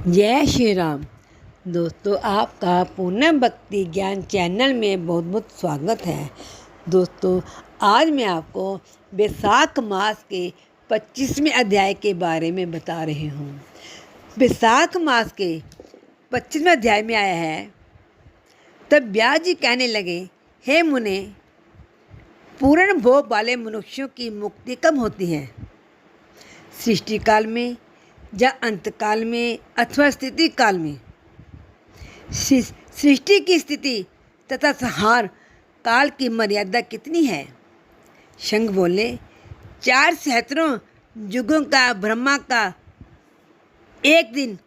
जय श्री राम। दोस्तों, आपका पूनम भक्ति ज्ञान चैनल में बहुत बहुत स्वागत है। दोस्तों, आज मैं आपको वैशाख मास के 25वें अध्याय के बारे में बता रही हूँ। वैशाख मास के 25वें अध्याय में आया है, तब व्यास जी कहने लगे, हे मुने, पूर्ण भोग वाले मनुष्यों की मुक्ति कब होती है? सृष्टि काल में या अंत काल में अथवा स्थिति काल में? सृष्टि की स्थिति तथा संहार काल की मर्यादा कितनी है? शंख बोले, 4 सहस्त्रों युगों का ब्रह्मा का एक दिन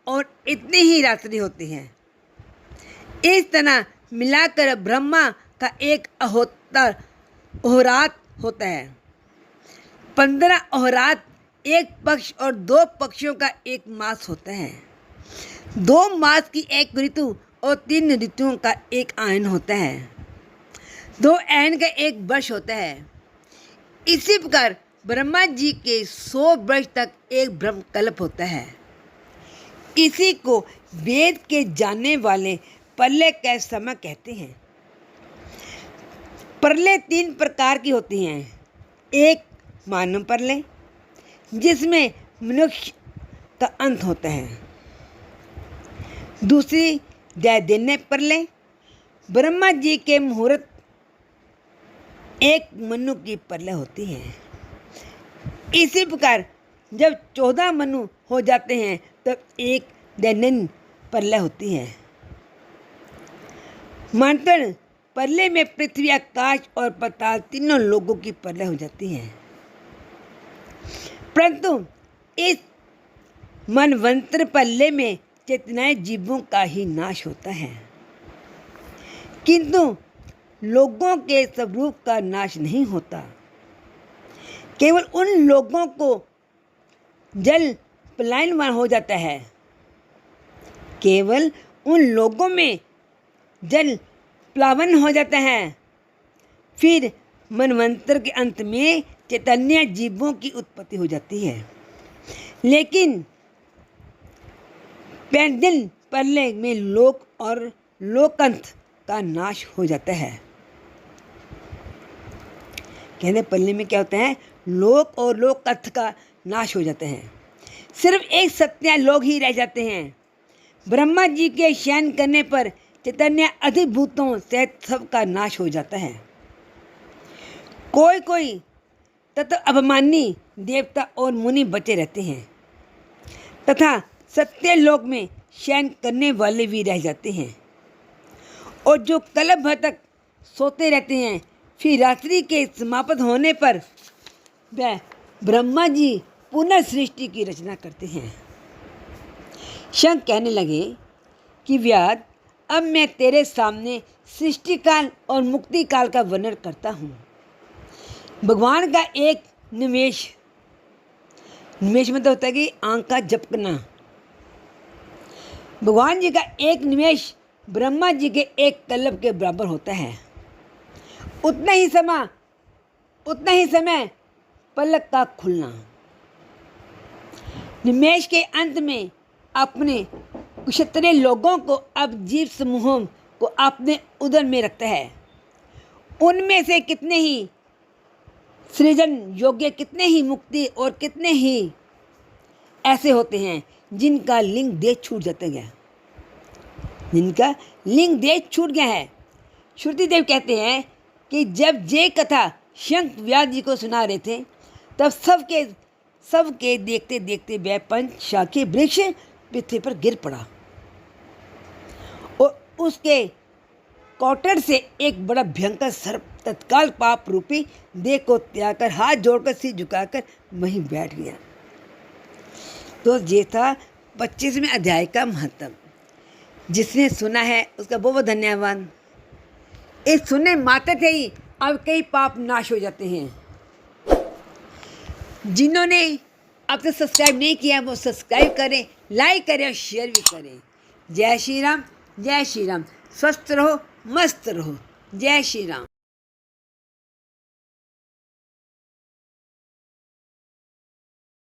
और इतनी ही रात्रि होती है। इस तरह मिलाकर ब्रह्मा का एक अहोरात होता है। 15 अहोरात एक पक्ष और 2 पक्षों का एक मास होता है। 2 मास की एक ऋतु और 3 ऋतुओं का एक आयन होता है। 2 आयन का एक वर्ष होता है। इसी प्रकार ब्रह्मा जी के 100 वर्ष तक एक ब्रह्मकल्प होता है। इसी को वेद के जानने वाले प्रलय का समय कहते हैं। प्रलय 3 प्रकार की होती हैं। एक मानव प्रलय, जिसमें मनुष्य का अंत होता है। दूसरी दैन्य प्रलय, ब्रह्मा जी के मुहूर्त एक मनु की प्रलय होती है। इसी प्रकार जब 14 मनु हो जाते हैं तब एक दैन्य प्रलय होती है। मंथन प्रलय में पृथ्वी, आकाश और पाताल तीनों लोगों की प्रलय हो जाती है। परंतु इस मनवंतर प्रलय में चेतनाएं जीवों का ही नाश होता है, किंतु लोगों के स्वरूप का नाश नहीं होता। केवल उन लोगों को जल पलायनवान हो जाता है। केवल उन लोगों में जल प्लावन हो जाता है। फिर मनवंतर के अंत में चैतन्य जीवों की उत्पत्ति हो जाती है। लेकिन पैंजन प्रलय में लोक और लोकांत का नाश हो जाता है। कहने प्रलय में क्या होता है? लोक और लोकांत का नाश हो जाता है। सिर्फ एक सत्य लोग ही रह जाते हैं। ब्रह्मा जी के शयन करने पर चैतन्य अधिभूतों सहित सबका नाश हो जाता है। कोई तथा अभिमानी देवता और मुनि बचे रहते हैं, तथा सत्य लोक में शयन करने वाले भी रह जाते हैं। और जो कल्प भर तक सोते रहते हैं, फिर रात्रि के समाप्त होने पर वह ब्रह्मा जी पुनः सृष्टि की रचना करते हैं। शंख कहने लगे कि व्यास, अब मैं तेरे सामने सृष्टि काल और मुक्ति काल का वर्णन करता हूँ। भगवान का एक निमेष मतलब होता है कि आंख का झपकना। भगवान जी का एक निमेष ब्रह्मा जी के एक कल्प के बराबर होता है। उतना ही समय पलक का खुलना। निमेष के अंत में अपने क्षत्रिय लोगों को अब जीव समूहों को अपने उदर में रखता है। उनमें से कितने ही सृजन योग्य, कितने ही मुक्ति और कितने ही ऐसे होते हैं जिनका लिंग देह छूट गया है। श्रुतिदेव कहते हैं कि जब ये कथा शंख व्यास जी को सुना रहे थे, तब सबके देखते देखते वह पंचशाखी वृक्ष पृथ्वी पर गिर पड़ा और उसके कौटर से एक बड़ा भयंकर सर्प तत्काल पाप रूपी देह को त्याग कर हाथ जोड़कर सिर झुकाकर वहीं बैठ गया। तो ये था 25वें अध्याय का महत्व। जिसने सुना है उसका बहुत बहुत धन्यवाद। इस सुनने मात्र से ही अब कई पाप नाश हो जाते हैं। जिन्होंने अब तक सब्सक्राइब नहीं किया वो सब्सक्राइब करें, लाइक करें और शेयर भी करें। जय श्री राम, जय श्री राम। स्वस्थ रहो, मस्त रहो। जय श्री राम।